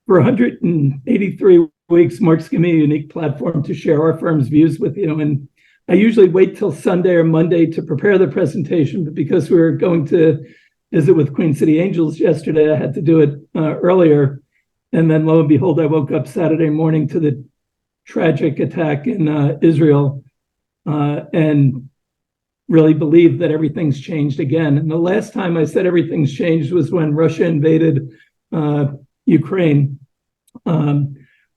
For 183 weeks, Mark's given me a unique platform to share our firm's views with you. And I usually wait till Sunday or Monday to prepare the presentation, but because we were going to visit with Queen City Angels yesterday, I had to do it earlier. And then lo and behold, I woke up Saturday morning to the tragic attack in Israel and really believed that everything's changed again. And the last time I said everything's changed was when Russia invaded Ukraine,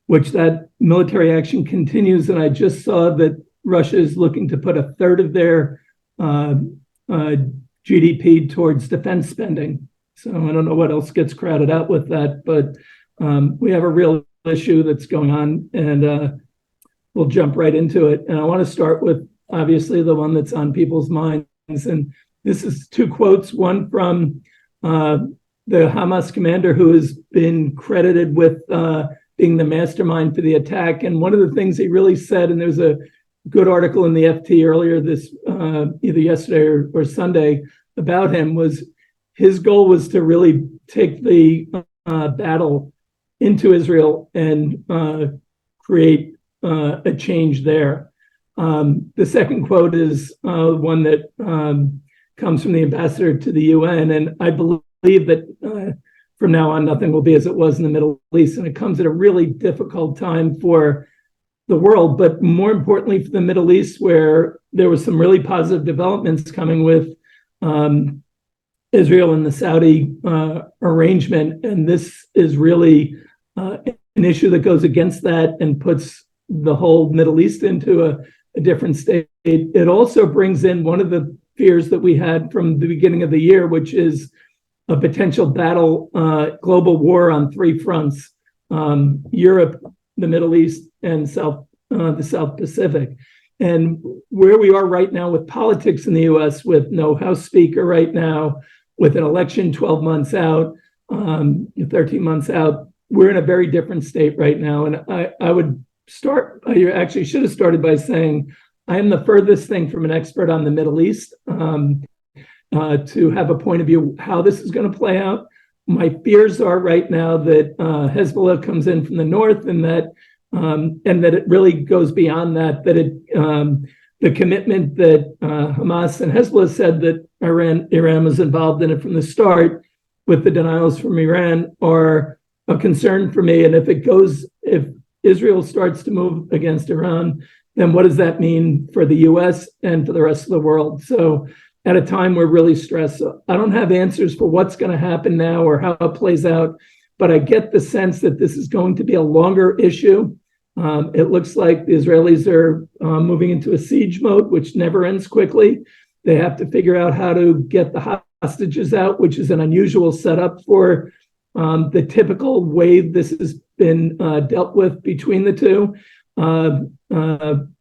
which that military action continues. And I just saw that Russia is looking to put a third of their GDP towards defense spending. So I don't know what else gets crowded out with that, but we have a real issue that's going on, and we'll jump right into it. And I want to start with, obviously, the one that's on people's minds. And this is two quotes, one from the Hamas commander who has been credited with being the mastermind for the attack. And one of the things he really said, and there's a good article in the FT earlier this, either yesterday or Sunday, about him, was his goal was to really take the battle into Israel and create a change there. The second quote is one that comes from the ambassador to the UN, and I believe that from now on, nothing will be as it was in the Middle East, and it comes at a really difficult time for the world, but more importantly for the Middle East, where there was some really positive developments coming with Israel and the Saudi arrangement, and this is really an issue that goes against that and puts the whole Middle East into a different state. It also brings in one of the fears that we had from the beginning of the year, which is a potential battle, global war on three fronts: Europe, the Middle East, and the South Pacific. And where we are right now with politics in the U.S., with no House Speaker right now, with an election 12 months out, 13 months out, we're in a very different state right now. And I would start, I actually should have started by saying, I am the furthest thing from an expert on the Middle East to have a point of view how this is going to play out. My fears are right now that Hezbollah comes in from the north, and that it really goes beyond that, the commitment that Hamas and Hezbollah said that Iran was involved in it from the start, with the denials from Iran, are a concern for me. And if Israel starts to move against Iran, then what does that mean for the U.S. and for the rest of the world? So at a time we're really stressed. So I don't have answers for what's going to happen now or how it plays out, but I get the sense that this is going to be a longer issue. It looks like the Israelis are moving into a siege mode, which never ends quickly. They have to figure out how to get the hostages out, which is an unusual setup for the typical way this has been dealt with between the two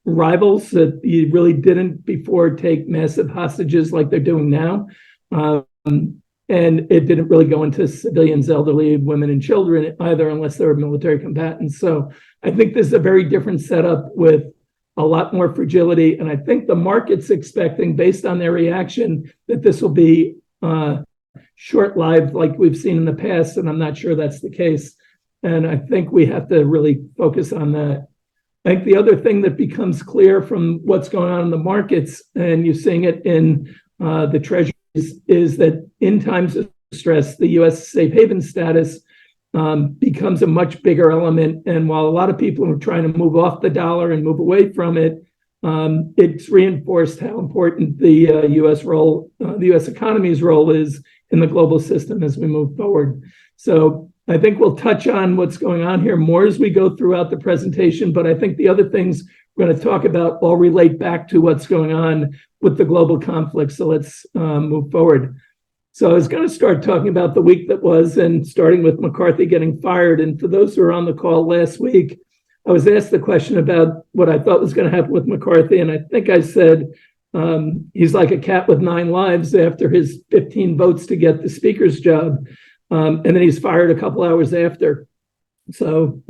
rivals that you really didn't before take massive hostages like they're doing now. And it didn't really go into civilians, elderly, women, and children either, unless they were military combatants. So I think this is a very different setup with a lot more fragility. And I think the market's expecting, based on their reaction, that this will be short-lived like we've seen in the past. And I'm not sure that's the case. And I think we have to really focus on that. I think the other thing that becomes clear from what's going on in the markets, and you're seeing it in the treasuries, is that in times of stress, the U.S. safe haven status becomes a much bigger element. And while a lot of people are trying to move off the dollar and move away from it, it's reinforced how important the U.S. role, the U.S. economy's role is in the global system as we move forward. So I think we'll touch on what's going on here more as we go throughout the presentation, but I think the other things we're going to talk about all relate back to what's going on with the global conflict. So let's move forward. So I was going to start talking about the week that was, and starting with McCarthy getting fired. And for those who were on the call last week, I was asked the question about what I thought was going to happen with McCarthy. And I think I said he's like a cat with 9 lives after his 15 votes to get the speaker's job. And then he's fired a couple hours after. So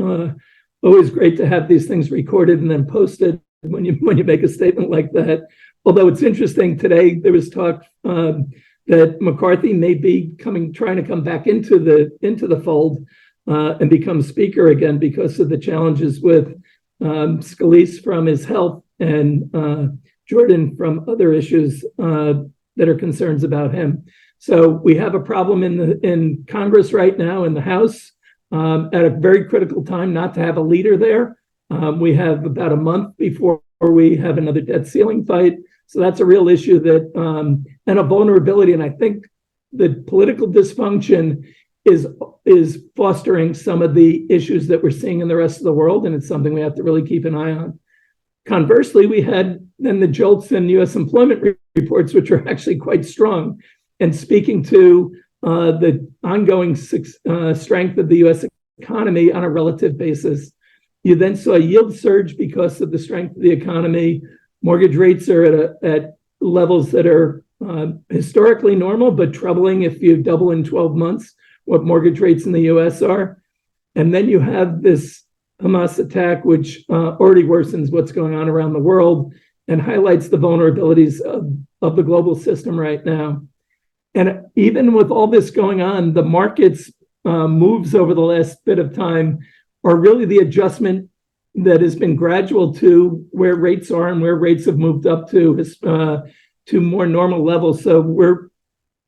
always great to have these things recorded and then posted when you make a statement like that. Although it's interesting, today there was talk that McCarthy may be trying to come back into the fold. and become speaker again because of the challenges with Scalise from his health and Jordan from other issues that are concerns about him. So we have a problem in Congress right now, in the House, at a very critical time not to have a leader there. We have about a month before we have another debt ceiling fight. So that's a real issue that and a vulnerability. And I think the political dysfunction is fostering some of the issues that we're seeing in the rest of the world. And it's something we have to really keep an eye on. Conversely, we had then the jolts in U.S. employment reports, which are actually quite strong. And speaking to the ongoing strength of the U.S. economy on a relative basis, you then saw a yield surge because of the strength of the economy. Mortgage rates are at levels that are historically normal, but troubling if you double in 12 months what mortgage rates in the U.S. are. And then you have this Hamas attack, which already worsens what's going on around the world and highlights the vulnerabilities of the global system right now. And even with all this going on, the markets moves over the last bit of time are really the adjustment that has been gradual to where rates are and where rates have moved up to more normal levels. So we're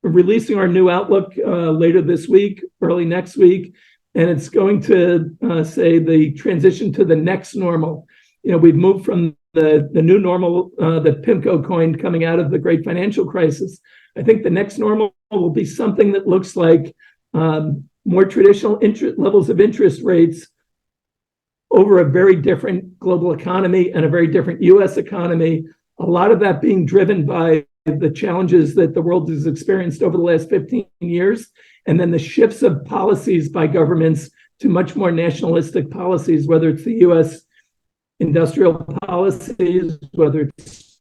releasing our new outlook later this week, early next week, and it's going to say the transition to the next normal. You know, we've moved from the new normal that PIMCO coined coming out of the great financial crisis. I think the next normal will be something that looks like more traditional levels of interest rates over a very different global economy and a very different U.S. economy. A lot of that being driven by the challenges that the world has experienced over the last 15 years, and then the shifts of policies by governments to much more nationalistic policies, whether it's the U.S. industrial policies, whether it's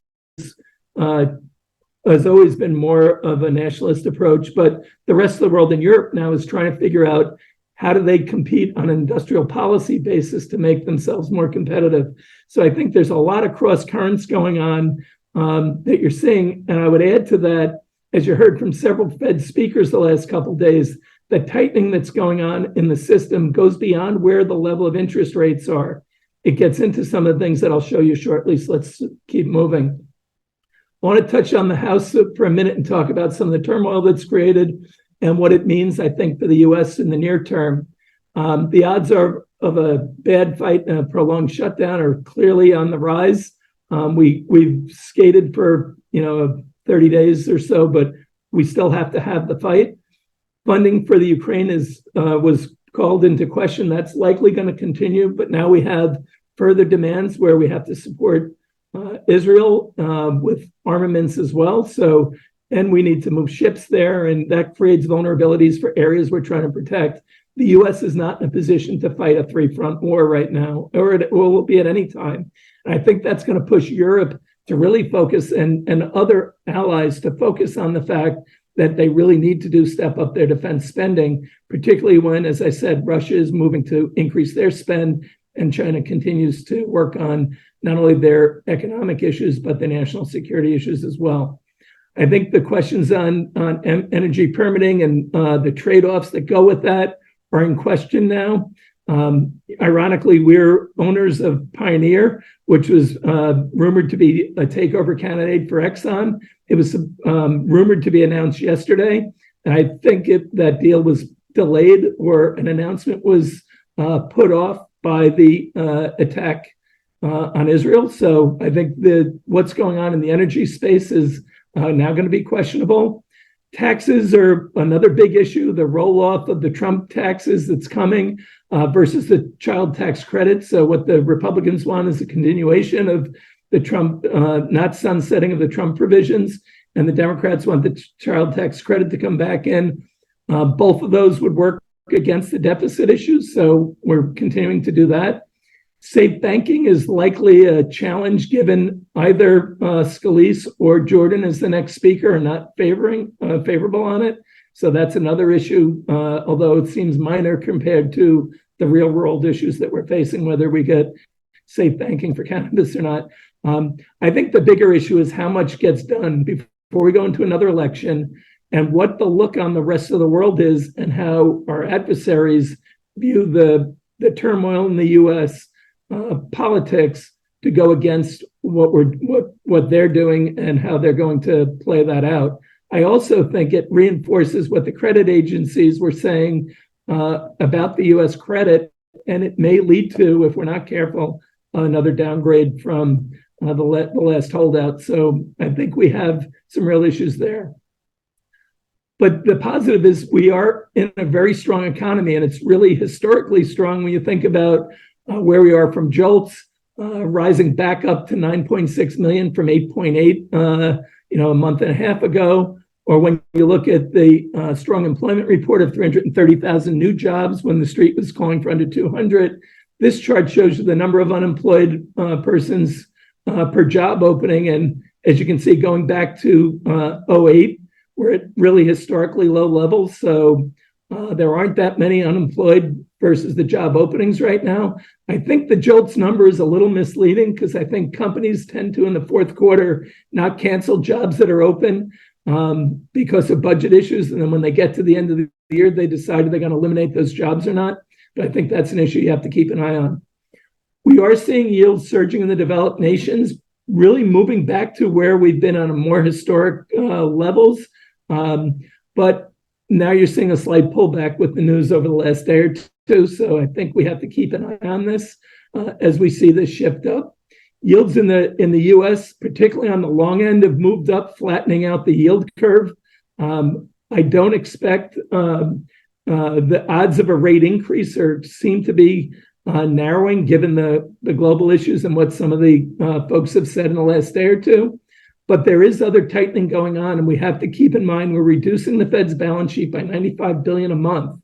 has always been more of a nationalist approach, but the rest of the world in Europe now is trying to figure out how do they compete on an industrial policy basis to make themselves more competitive. So I think there's a lot of cross currents going on that you're seeing. And I would add to that, as you heard from several Fed speakers the last couple of days, the tightening that's going on in the system goes beyond where the level of interest rates are. It gets into some of the things that I'll show you shortly. So let's keep moving. I want to touch on the House for a minute and talk about some of the turmoil that's created and what it means, I think, for the U.S. in the near term. The odds of a bad fight and a prolonged shutdown are clearly on the rise. We've skated for 30 days or so, but we still have to have the fight. Funding for the Ukraine was called into question. That's likely going to continue, but now we have further demands where we have to support Israel with armaments as well. So, and we need to move ships there, and that creates vulnerabilities for areas we're trying to protect. The U.S. is not in a position to fight a three-front war right now, or it will be at any time. And I think that's going to push Europe to really focus and other allies to focus on the fact that they really need to step up their defense spending, particularly when, as I said, Russia is moving to increase their spend and China continues to work on not only their economic issues, but the national security issues as well. I think the questions on energy permitting and the trade-offs that go with that are in question now. Ironically, we're owners of Pioneer, which was rumored to be a takeover candidate for Exxon. It was rumored to be announced yesterday. And I think that deal was delayed, or an announcement was put off by the attack on Israel. So I think what's going on in the energy space is now going to be questionable. Taxes are another big issue, the roll-off of the Trump taxes that's coming versus the child tax credit. So what the Republicans want is a continuation of the Trump, not sunsetting of the Trump provisions, and the Democrats want the child tax credit to come back in. Both of those would work against the deficit issues, so we're continuing to do that. Safe banking is likely a challenge given either Scalise or Jordan as the next speaker are not favorable on it. So that's another issue, although it seems minor compared to the real world issues that we're facing, whether we get safe banking for cannabis or not. I think the bigger issue is how much gets done before we go into another election, and what the look on the rest of the world is, and how our adversaries view the turmoil in the U.S. Politics to go against what they're doing and how they're going to play that out. I also think it reinforces what the credit agencies were saying about the U.S. credit, and it may lead to, if we're not careful, another downgrade from the last holdout. So I think we have some real issues there. But the positive is we are in a very strong economy, and it's really historically strong when you think about where we are from JOLTS, rising back up to 9.6 million from 8.8, a month and a half ago. Or when you look at the strong employment report of 330,000 new jobs when the street was calling for under 200. This chart shows you the number of unemployed persons per job opening. And as you can see, going back to 08, we're at really historically low levels. So there aren't that many unemployed versus the job openings right now. I think the JOLTS number is a little misleading because I think companies tend to, in the fourth quarter, not cancel jobs that are open because of budget issues. And then when they get to the end of the year, they decide if they're going to eliminate those jobs or not. But I think that's an issue you have to keep an eye on. We are seeing yields surging in the developed nations, really moving back to where we've been on a more historic levels. But now you're seeing a slight pullback with the news over the last day or two. So I think we have to keep an eye on this as we see this shift up. Yields in the U.S., particularly on the long end, have moved up, flattening out the yield curve. I don't expect the odds of a rate increase seem to be narrowing given the global issues and what some of the folks have said in the last day or two. But there is other tightening going on, and we have to keep in mind we're reducing the Fed's balance sheet by $95 billion a month.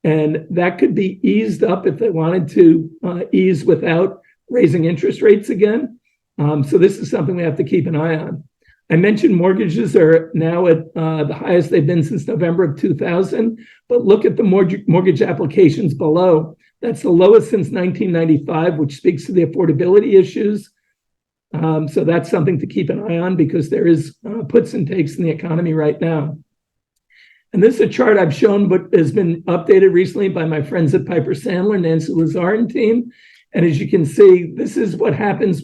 And that could be eased up if they wanted to ease without raising interest rates again. So this is something we have to keep an eye on. I mentioned mortgages are now at the highest they've been since November of 2000, but look at the mortgage applications below. That's the lowest since 1995, which speaks to the affordability issues. So that's something to keep an eye on because there is puts and takes in the economy right now. And this is a chart I've shown, but has been updated recently by my friends at Piper Sandler, Nancy Lazar and team. And as you can see, this is what happens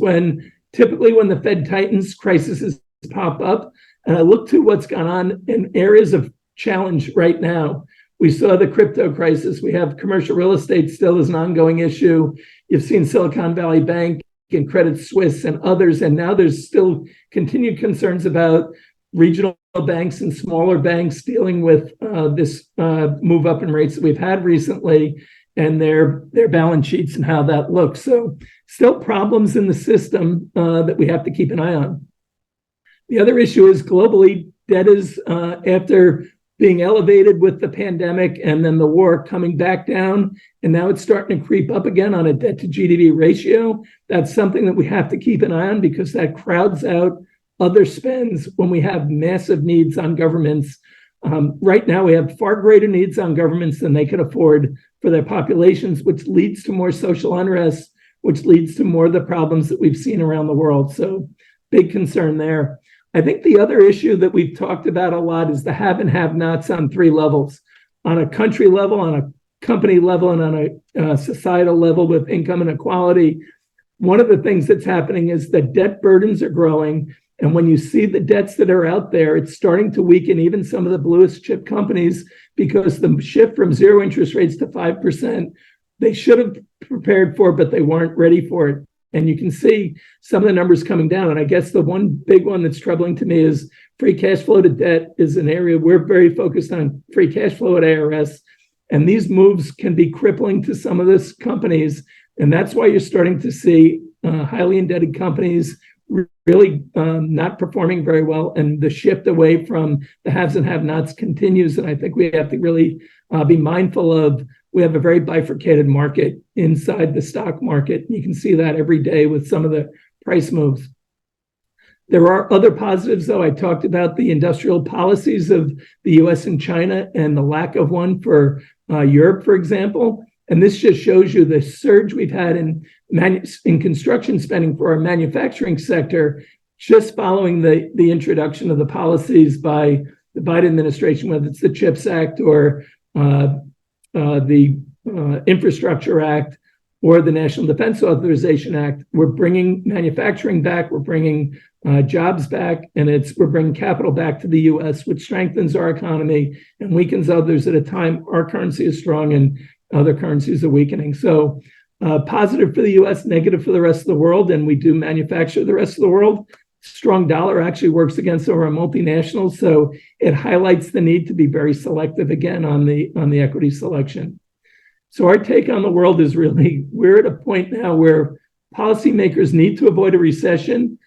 typically when the Fed tightens, crises pop up. And I look to what's gone on in areas of challenge right now. We saw the crypto crisis. We have commercial real estate still as an ongoing issue. You've seen Silicon Valley Bank and Credit Suisse and others. And now there's still continued concerns about regional banks and smaller banks dealing with this move up in rates that we've had recently and their balance sheets and how that looks. So still problems in the system that we have to keep an eye on. The other issue is globally, debt is after being elevated with the pandemic and then the war coming back down, and now it's starting to creep up again on a debt to GDP ratio. That's something that we have to keep an eye on because that crowds out other spends when we have massive needs on governments. Right now, we have far greater needs on governments than they can afford for their populations, which leads to more social unrest, which leads to more of the problems that we've seen around the world. So big concern there. I think the other issue that we've talked about a lot is the have and have-nots on three levels: on a country level, on a company level, and on a societal level with income inequality. One of the things that's happening is that debt burdens are growing. And when you see the debts that are out there, it's starting to weaken even some of the bluest chip companies because the shift from 0 interest rates to 5%, they should have prepared for, but they weren't ready for it. And you can see some of the numbers coming down. And I guess the one big one that's troubling to me is free cash flow to debt is an area we're very focused on, free cash flow at ARS. And these moves can be crippling to some of these companies. And that's why you're starting to see highly indebted companies really not performing very well. And the shift away from the haves and have-nots continues. And I think we have to really be mindful of, we have a very bifurcated market inside the stock market. You can see that every day with some of the price moves. There are other positives, though. I talked about the industrial policies of the US and China and the lack of one for Europe, for example. And this just shows you the surge we've had in construction spending for our manufacturing sector, just following the introduction of the policies by the Biden administration, whether it's the CHIPS Act or the Infrastructure Act or the National Defense Authorization Act. We're bringing manufacturing back, we're bringing jobs back, and we're bringing capital back to the U.S., which strengthens our economy and weakens others at a time our currency is strong and other currencies are weakening. So positive for the U.S., negative for the rest of the world, and we do manufacture the rest of the world. Strong dollar actually works against our multinationals, so it highlights the need to be very selective again on the equity selection. So our take on the world is really, we're at a point now where policymakers need to avoid a recession,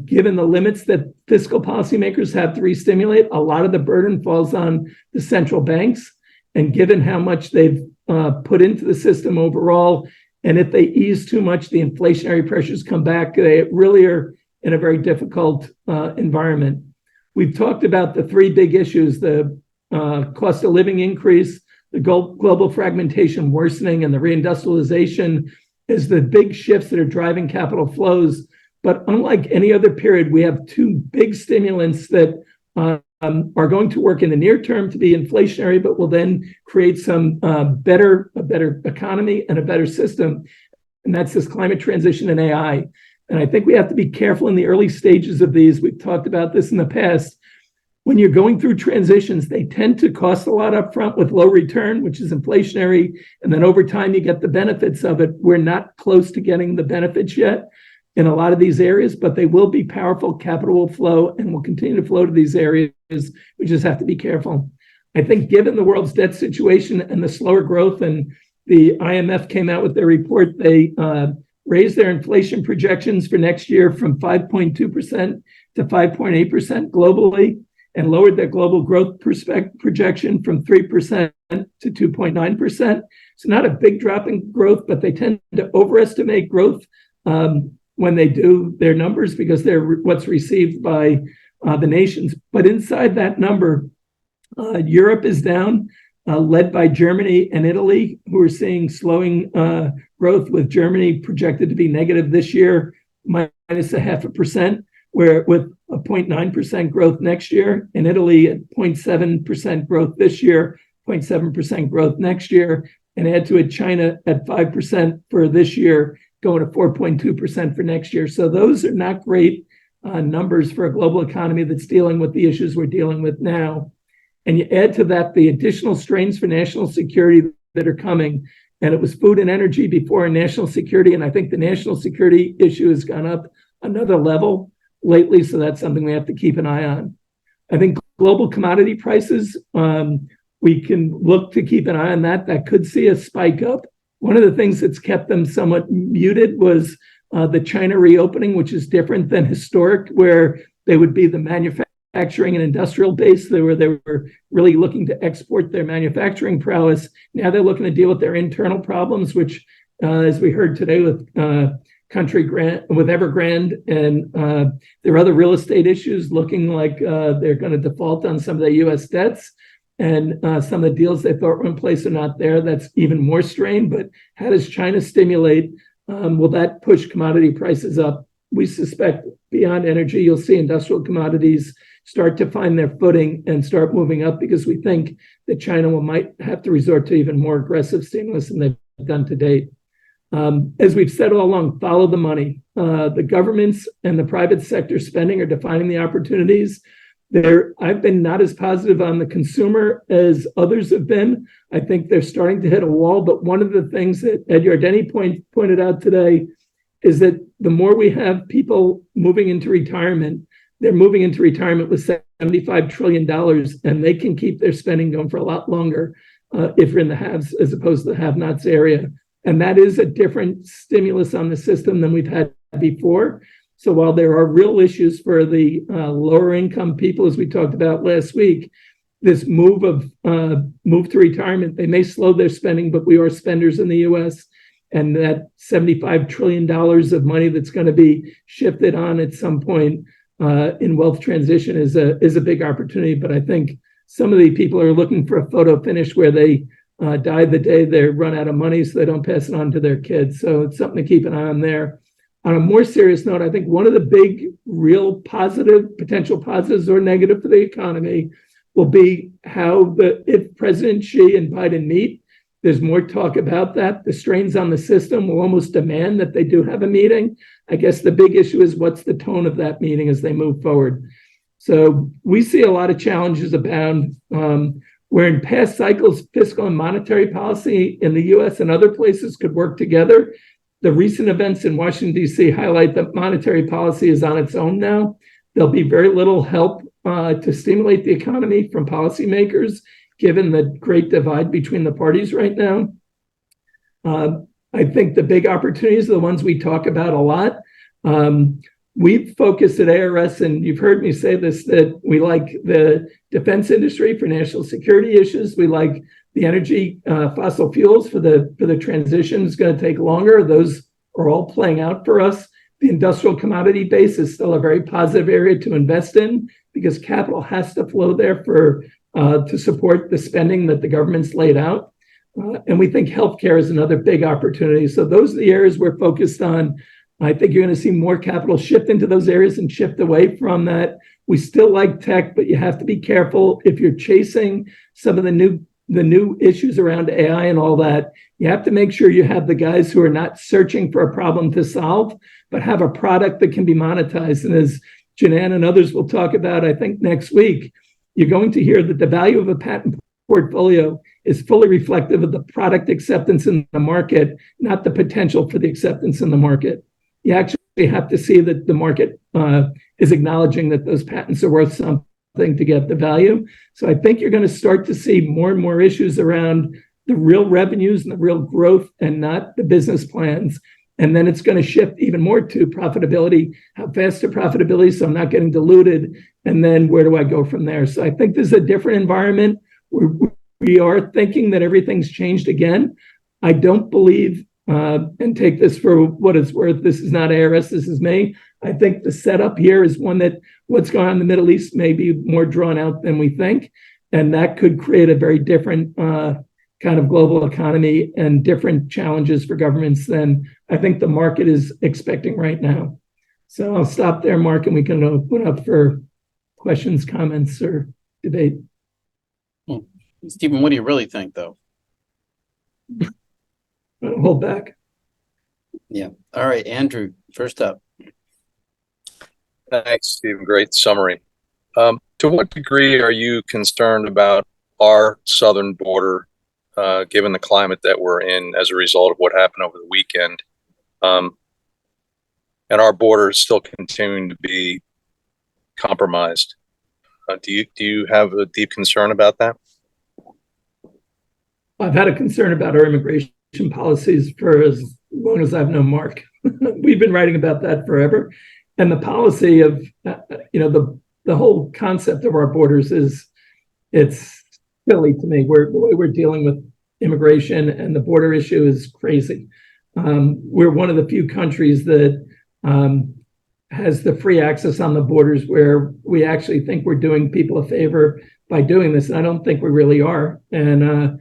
given the limits that fiscal policymakers have to re-stimulate. A lot of the burden falls on the central banks, and given how much they've put into the system overall, and if they ease too much, the inflationary pressures come back. They really are in a very difficult environment. We've talked about the three big issues: the cost of living increase, the global fragmentation worsening, and the reindustrialization is the big shifts that are driving capital flows. But unlike any other period, we have two big stimulants that are going to work in the near term to be inflationary, but will then create some a better economy and a better system. And that's this climate transition and AI. And I think we have to be careful in the early stages of these. We've talked about this in the past. When you're going through transitions, they tend to cost a lot up front with low return, which is inflationary. And then over time, you get the benefits of it. We're not close to getting the benefits yet in a lot of these areas, but they will be powerful. Capital will flow and will continue to flow to these areas. We just have to be careful. I think given the world's debt situation and the slower growth, and the IMF came out with their report, they raised their inflation projections for next year from 5.2% to 5.8% globally, and lowered their global growth projection from 3% to 2.9%. So not a big drop in growth, but they tend to overestimate growth when they do their numbers because they're what's received by the nations. But inside that number, Europe is down, led by Germany and Italy, who are seeing slowing growth, with Germany projected to be negative this year, minus 0.5%, where with a 0.9% growth next year, and Italy at 0.7% growth this year, 0.7% growth next year, and add to it China at 5% for this year, going to 4.2% for next year. So those are not great numbers for a global economy that's dealing with the issues we're dealing with now. And you add to that the additional strains for national security that are coming. And it was food and energy before national security. And I think the national security issue has gone up another level lately. So that's something we have to keep an eye on. I think global commodity prices, we can look to keep an eye on that. That could see a spike up. One of the things that's kept them somewhat muted was the China reopening, which is different than historic, where they would be the manufacturing and industrial base. They were really looking to export their manufacturing prowess. Now they're looking to deal with their internal problems, which, as we heard today with Evergrande and their other real estate issues, looking like they're going to default on some of their U.S. debts. And some of the deals they thought were in place are not there. That's even more strain. But how does China stimulate? Will that push commodity prices up? We suspect beyond energy, you'll see industrial commodities start to find their footing and start moving up, because we think that China might have to resort to even more aggressive stimulus than they've done to date. As we've said all along, follow the money. The governments and the private sector spending are defining the opportunities. I've been not as positive on the consumer as others have been. I think they're starting to hit a wall. But one of the things that Ed Yardeni pointed out today is that the more we have people moving into retirement, they're moving into retirement with $75 trillion, and they can keep their spending going for a lot longer if you're in the haves as opposed to the have-nots area. And that is a different stimulus on the system than we've had before. So while there are real issues for the lower income people, as we talked about last week, this move to retirement, they may slow their spending, but we are spenders in the U.S. And that $75 trillion of money that's going to be shifted on at some point in wealth transition is a big opportunity. But I think some of the people are looking for a photo finish where they die the day they run out of money so they don't pass it on to their kids. So it's something to keep an eye on there. On a more serious note, I think one of the big, real potential positives or negative for the economy will be how if President Xi and Biden meet, There's more talk about that. The strains on the system will almost demand that they do have a meeting. I guess the big issue is what's the tone of that meeting as they move forward. So we see a lot of challenges abound. Where in past cycles, fiscal and monetary policy in the US and other places could work together, the recent events in Washington, D.C. highlight that monetary policy is on its own now. There'll be very little help to stimulate the economy from policymakers, given the great divide between the parties right now. I think the big opportunities are the ones we talk about a lot. We've focused at ARS, and you've heard me say this, that we like the defense industry for national security issues. We like the energy, fossil fuels for the transition is going to take longer. Those are all playing out for us. The industrial commodity base is still a very positive area to invest in because capital has to flow there to support the spending that the government's laid out. And we think healthcare is another big opportunity. So those are the areas we're focused on. I think you're going to see more capital shift into those areas and shift away from that. We still like tech, but you have to be careful if you're chasing some of the new issues around AI and all that. You have to make sure you have the guys who are not searching for a problem to solve, but have a product that can be monetized. And as Janan and others will talk about, I think next week, you're going to hear that the value of a patent portfolio is fully reflective of the product acceptance in the market, not the potential for the acceptance in the market. You actually have to see that the market is acknowledging that those patents are worth something to get the value. So I think you're going to start to see more and more issues around the real revenues and the real growth and not the business plans. And then it's going to shift even more to profitability, how fast to profitability, so I'm not getting diluted. And then where do I go from there? So I think this is a different environment. We are thinking that everything's changed again. I don't believe, and take this for what it's worth, this is not ARS, this is me. I think the setup here is one that what's going on in the Middle East may be more drawn out than we think. And that could create a very different kind of global economy and different challenges for governments than I think the market is expecting right now. So I'll stop there, Mark, and we can open up for questions, comments, or debate. Stephen, what do you really think, though? Hold back. Yeah. All right, Andrew, first up. Thanks, Stephen. Great summary. To what degree are you concerned about our southern border, given the climate that we're in as a result of what happened over the weekend? And our border is still continuing to be compromised. Do you have a deep concern about that? I've had a concern about our immigration policies for as long as I've known Mark. We've been writing about that forever. And the policy of, the whole concept of our borders it's silly to me. The way we're dealing with immigration and the border issue is crazy. We're one of the few countries that has the free access on the borders where we actually think we're doing people a favor by doing this. And I don't think we really are. And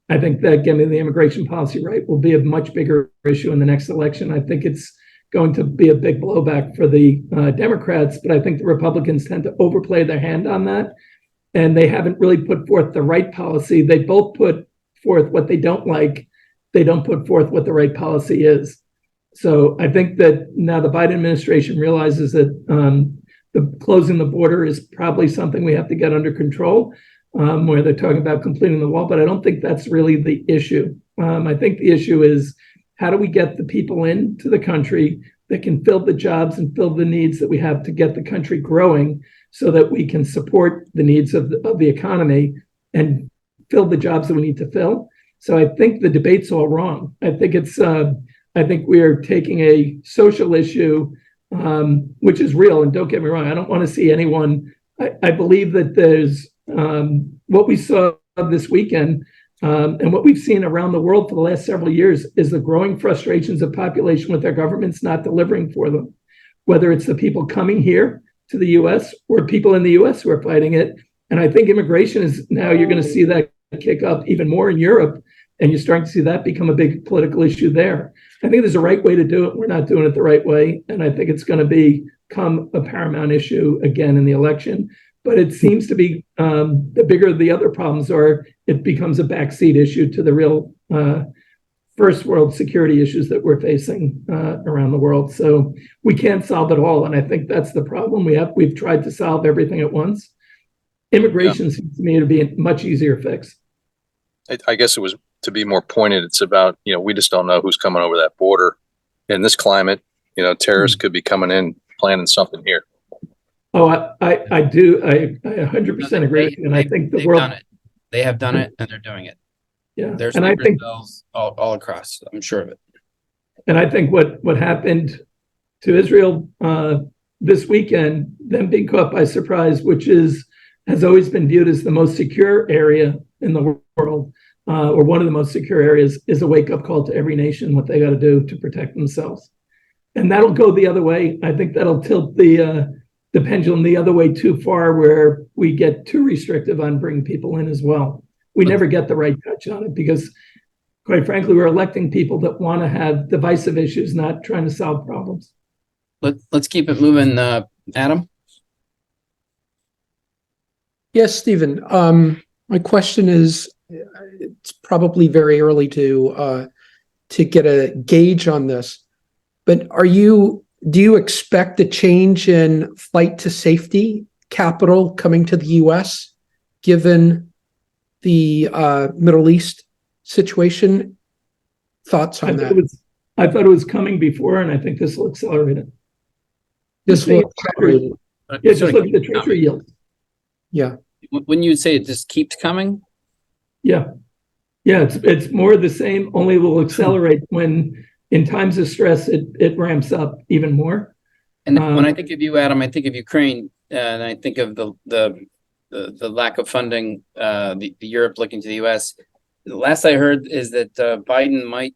I think that getting the immigration policy right will be a much bigger issue in the next election. I think it's going to be a big blowback for the Democrats, but I think the Republicans tend to overplay their hand on that. And they haven't really put forth the right policy. They both put forth what they don't like. They don't put forth what the right policy is. So I think that now the Biden administration realizes that the closing the border is probably something we have to get under control, where they're talking about completing the wall, but I don't think that's really the issue. I think the issue is how do we get the people into the country that can fill the jobs and fill the needs that we have to get the country growing so that we can support the needs of the economy and fill the jobs that we need to fill. So I think the debate's all wrong. I think we are taking a social issue, which is real. And don't get me wrong, I don't want to see anyone. I believe that there's what we saw this weekend and what we've seen around the world for the last several years is the growing frustrations of population with their governments not delivering for them, whether it's the people coming here to the U.S. or people in the U.S. who are fighting it. And I think immigration is now you're going to see that kick up even more in Europe. And you're starting to see that become a big political issue there. I think there's a right way to do it. We're not doing it the right way. And I think it's going to become a paramount issue again in the election. But it seems to be the bigger the other problems are, it becomes a backseat issue to the real first world security issues that we're facing around the world. So we can't solve it all. And I think that's the problem we have. We've tried to solve everything at once. Immigration seems to me to be a much easier fix. I guess it was to be more pointed. It's about, we just don't know who's coming over that border in this climate. Terrorists could be coming in, planning something here. Oh, I do. I 100% agree. And I think the world. Done it. They have done it and they're doing it. Yeah. There's and I think all across. I'm sure of it. And I think what happened to Israel this weekend, them being caught by surprise, which has always been viewed as the most secure area in the world, or one of the most secure areas, is a wake-up call to every nation what they got to do to protect themselves. And that'll go the other way. I think that'll tilt the pendulum the other way too far, where we get too restrictive on bringing people in as well. We never get the right touch on it because, quite frankly, we're electing people that want to have divisive issues, not trying to solve problems. Let's keep it moving. Adam? Yes, Stephen. My question is, it's probably very early to get a gauge on this, but do you expect a change in flight to safety capital coming to the U.S. given the Middle East situation? Thoughts on that? I thought it was coming before, and I think this will accelerate it. This will accelerate it. Yeah, just look at the treasury yield. Yeah. When you say it just keeps coming? Yeah. Yeah, it's more of the same, only will accelerate when in times of stress it ramps up even more. And when I think of you, Adam, I think of Ukraine, and I think of the lack of funding, the Europe looking to the US. The last I heard is that Biden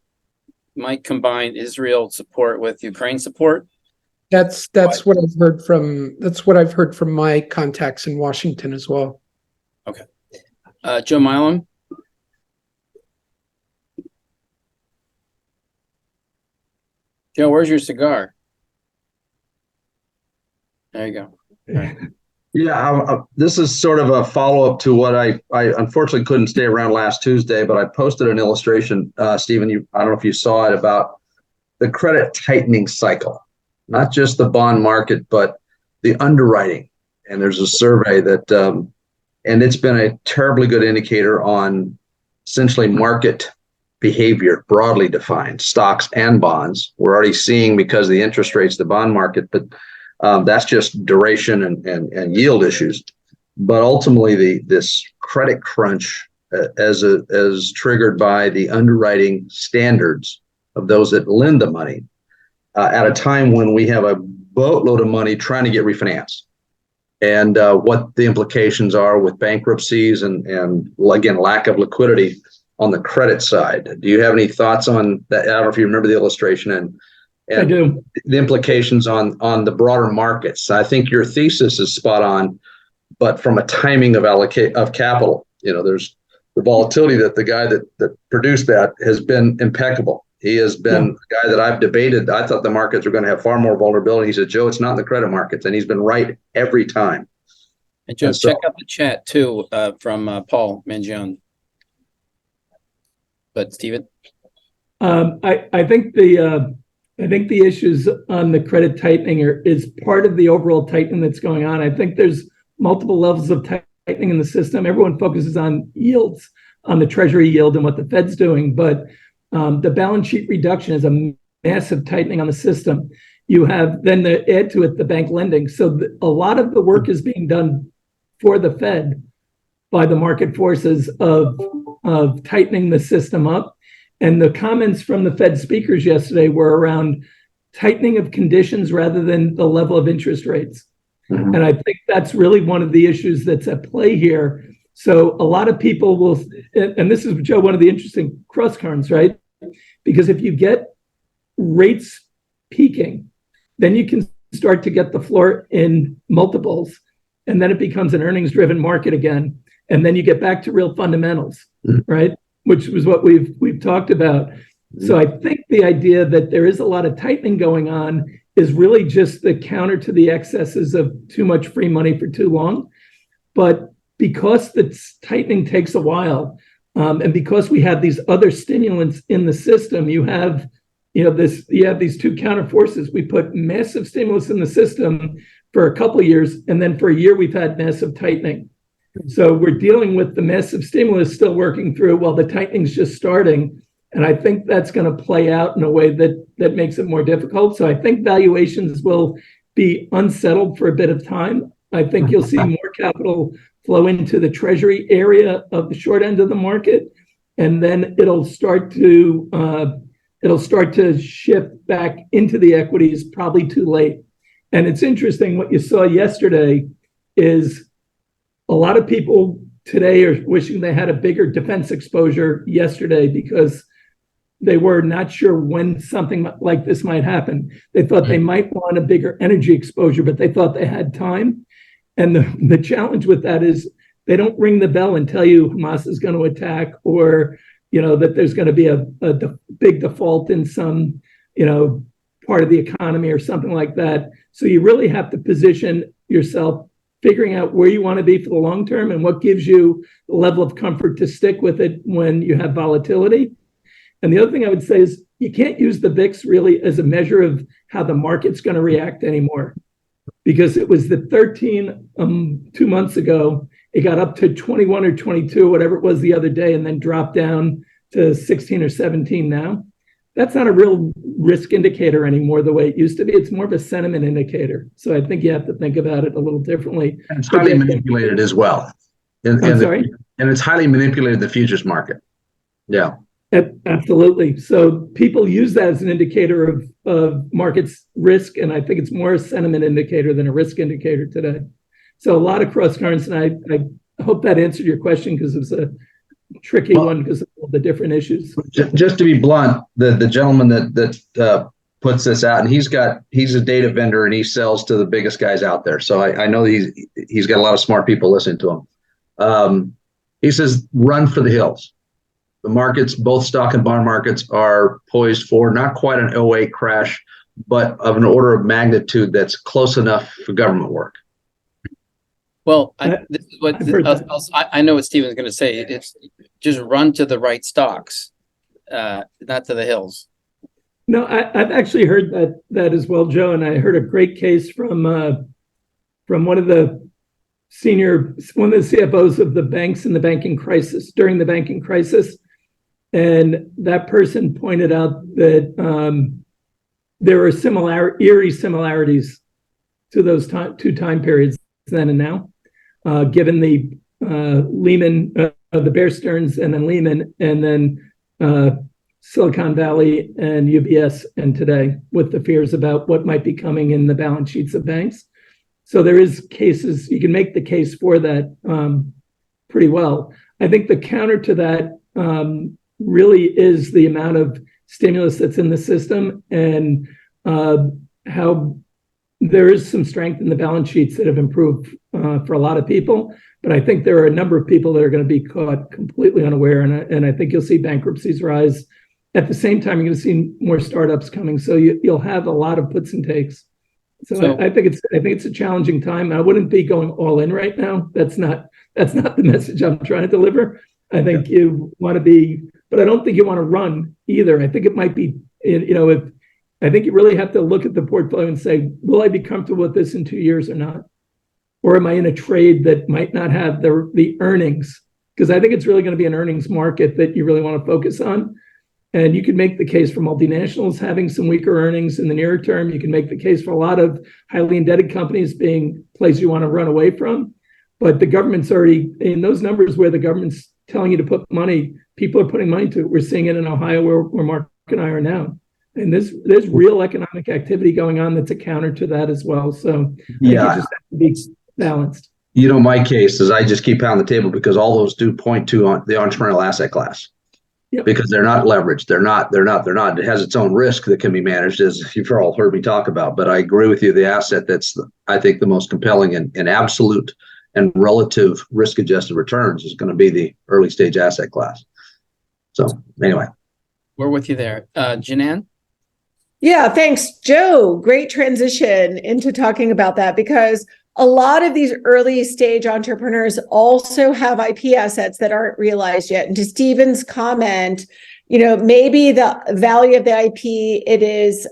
might combine Israel support with Ukraine support. That's what I've heard from my contacts in Washington as well. Okay. Joe Milam. Joe, where's your cigar? There you go. Right. Yeah, this is sort of a follow-up to what I unfortunately couldn't stay around last Tuesday, but I posted an illustration, Stephen, I don't know if you saw it, about the credit tightening cycle, not just the bond market, but the underwriting. And there's a survey that, and it's been a terribly good indicator on essentially market behavior, broadly defined, stocks and bonds. We're already seeing, because of the interest rates, the bond market, but that's just duration and yield issues. But ultimately, this credit crunch as triggered by the underwriting standards of those that lend the money at a time when we have a boatload of money trying to get refinanced, and what the implications are with bankruptcies and again, lack of liquidity on the credit side. Do you have any thoughts on that? I don't know if you remember the illustration and I do. The implications on the broader markets. I think your thesis is spot on, but from a timing of capital, there's the volatility that the guy that produced that has been impeccable. He has been the guy that I've debated. I thought the markets were going to have far more vulnerability. He said, Joe, it's not in the credit markets. And he's been right every time. And Joe, check out the chat too from Paul Mangione. But Stephen? I think the issues on the credit tightening is part of the overall tightening that's going on. I think there's multiple levels of tightening in the system. Everyone focuses on yields, on the treasury yield and what the Fed's doing, but the balance sheet reduction is a massive tightening on the system. You have then to add to it the bank lending. So a lot of the work is being done for the Fed by the market forces of tightening the system up. And the comments from the Fed speakers yesterday were around tightening of conditions rather than the level of interest rates. Mm-hmm. And I think that's really one of the issues that's at play here. So a lot of people will, and this is, Joe, one of the interesting cross currents, right? Because if you get rates peaking, then you can start to get the floor in multiples, and then it becomes an earnings-driven market again. And then you get back to real fundamentals, right? Which was what we've talked about. So I think the idea that there is a lot of tightening going on is really just the counter to the excesses of too much free money for too long. But because the tightening takes a while, And because we have these other stimulants in the system, you have these two counter forces. We put massive stimulus in the system for a couple of years, and then for a year we've had massive tightening. So we're dealing with the massive stimulus still working through while the tightening's just starting. And I think that's going to play out in a way that makes it more difficult. So I think valuations will be unsettled for a bit of time. I think you'll see more capital flow into the treasury area of the short end of the market, and then it'll start to shift back into the equities probably too late. And it's interesting, what you saw yesterday is a lot of people today are wishing they had a bigger defense exposure yesterday because they were not sure when something like this might happen. They thought they might want a bigger energy exposure, but they thought they had time. And the challenge with that is they don't ring the bell and tell you Hamas is going to attack, or that there's going to be a big default in some part of the economy or something like that. So you really have to position yourself figuring out where you want to be for the long term and what gives you the level of comfort to stick with it when you have volatility. And the other thing I would say is you can't use the VIX really as a measure of how the market's going to react anymore, because it was the 13 2 months ago. It got up to 21 or 22, whatever it was the other day, and then dropped down to 16 or 17 now. That's not a real risk indicator anymore the way it used to be. It's more of a sentiment indicator. So I think you have to think about it a little differently. And it's highly manipulated as well. I'm sorry? And it's highly manipulated, the futures market. Yeah. Absolutely. So people use that as an indicator of markets risk, and I think it's more a sentiment indicator than a risk indicator today. So a lot of cross currents, and I hope that answered your question, because it's a tricky one because of all the different issues. Just to be blunt, the gentleman that puts this out, and he's a data vendor and he sells to the biggest guys out there. So I know he's got a lot of smart people listening to him. He says, run for the hills. The markets, both stock and bond markets, are poised for not quite an 08 crash, but of an order of magnitude that's close enough for government work. Well, this is what I know what Stephen's going to say. It's just run to the right stocks, not to the hills. No, I've actually heard that as well, Joe, and I heard a great case from one of the CFOs of the banks in the banking crisis, during the banking crisis. And that person pointed out that there are eerie similarities to those two time periods, then and now, given the Lehman, the Bear Stearns, and then Lehman, and then Silicon Valley and UBS, and today, with the fears about what might be coming in the balance sheets of banks. So there is cases, you can make the case for that pretty well. I think the counter to that really is the amount of stimulus that's in the system, and how there is some strength in the balance sheets that have improved for a lot of people. But I think there are a number of people that are going to be caught completely unaware, and I think you'll see bankruptcies rise. At the same time, you're going to see more startups coming. So you'll have a lot of puts and takes. So I think it's a challenging time. I wouldn't be going all in right now. That's not the message I'm trying to deliver. I think you want to be, but I don't think you want to run either. I think it might be, I think you really have to look at the portfolio and say, will I be comfortable with this in 2 years or not? Or am I in a trade that might not have the earnings? Because I think it's really going to be an earnings market that you really want to focus on. And you can make the case for multinationals having some weaker earnings in the near term. You can make the case for a lot of highly indebted companies being places you want to run away from. But the government's already, in those numbers where the government's telling you to put money, people are putting money to it. We're seeing it in Ohio where Mark and I are now. And there's real economic activity going on that's a counter to that as well. So yeah, you just have to be balanced. My case is I just keep pounding the table because all those do point to the entrepreneurial asset class. Yep. Because they're not leveraged. They're not. It has its own risk that can be managed, as you've all heard me talk about. But I agree with you. The asset that's, I think, the most compelling and absolute and relative risk-adjusted returns is going to be the early stage asset class. So anyway. We're with you there. Janan? Yeah, thanks, Joe. Great transition into talking about that, because a lot of these early stage entrepreneurs also have IP assets that aren't realized yet. And to Stephen's comment, maybe the value of the IP, it is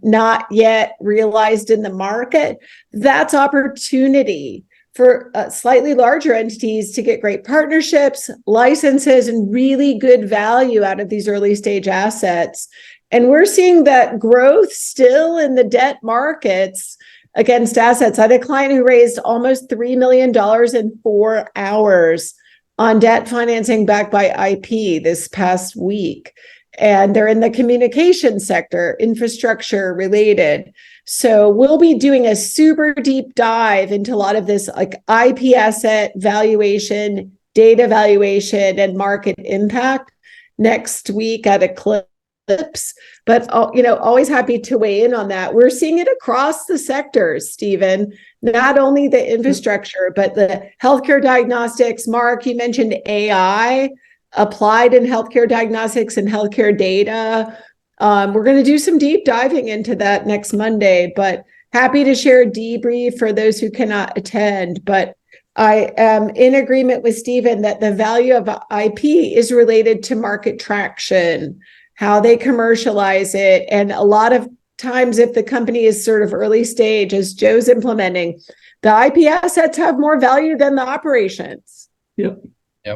not yet realized in the market. That's opportunity for slightly larger entities to get great partnerships, licenses, and really good value out of these early stage assets. And we're seeing that growth still in the debt markets against assets. I had a client who raised almost $3 million in 4 hours on debt financing backed by IP this past week. And they're in the communication sector, infrastructure related. So we'll be doing a super deep dive into a lot of this like IP asset valuation, data valuation, and market impact next week at Eclipse. But always happy to weigh in on that. We're seeing it across the sectors, Stephen, not only the infrastructure, but the healthcare diagnostics. Mark, you mentioned AI applied in healthcare diagnostics and healthcare data. We're going to do some deep diving into that next Monday, but happy to share a debrief for those who cannot attend. But I am in agreement with Stephen that the value of IP is related to market traction, how they commercialize it. And a lot of times, if the company is sort of early stage, as Joe's implementing, the IP assets have more value than the operations. Yep.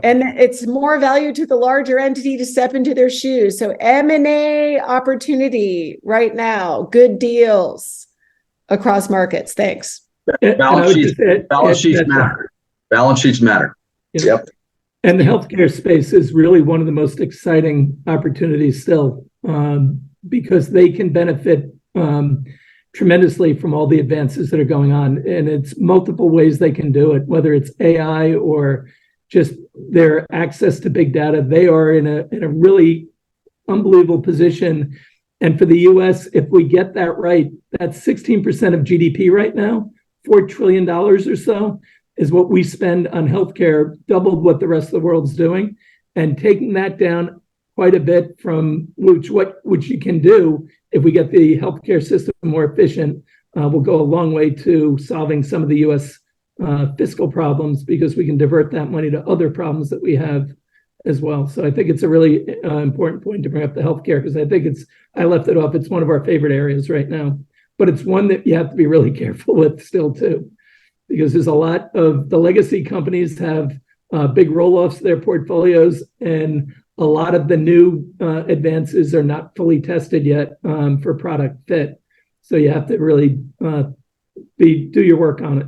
And it's more value to the larger entity to step into their shoes. So M&A opportunity right now, good deals across markets. Thanks. Balance sheets matter. Balance sheets matter. Yep. And the healthcare space is really one of the most exciting opportunities still, because they can benefit tremendously from all the advances that are going on. And it's multiple ways they can do it, whether it's AI or just their access to big data. They are in a really unbelievable position. And for the US, if we get that right, that's 16% of GDP right now, $4 trillion or so is what we spend on healthcare, doubled what the rest of the world's doing. And taking that down quite a bit from which you can do if we get the healthcare system more efficient, will go a long way to solving some of the US fiscal problems, because we can divert that money to other problems that we have as well. So I think it's a really important point to bring up the healthcare, because I think I left it off. It's one of our favorite areas right now, but it's one that you have to be really careful with still too, because there's a lot of the legacy companies have big roll-offs of their portfolios, and a lot of the new advances are not fully tested yet for product fit. So you have to really do your work on it.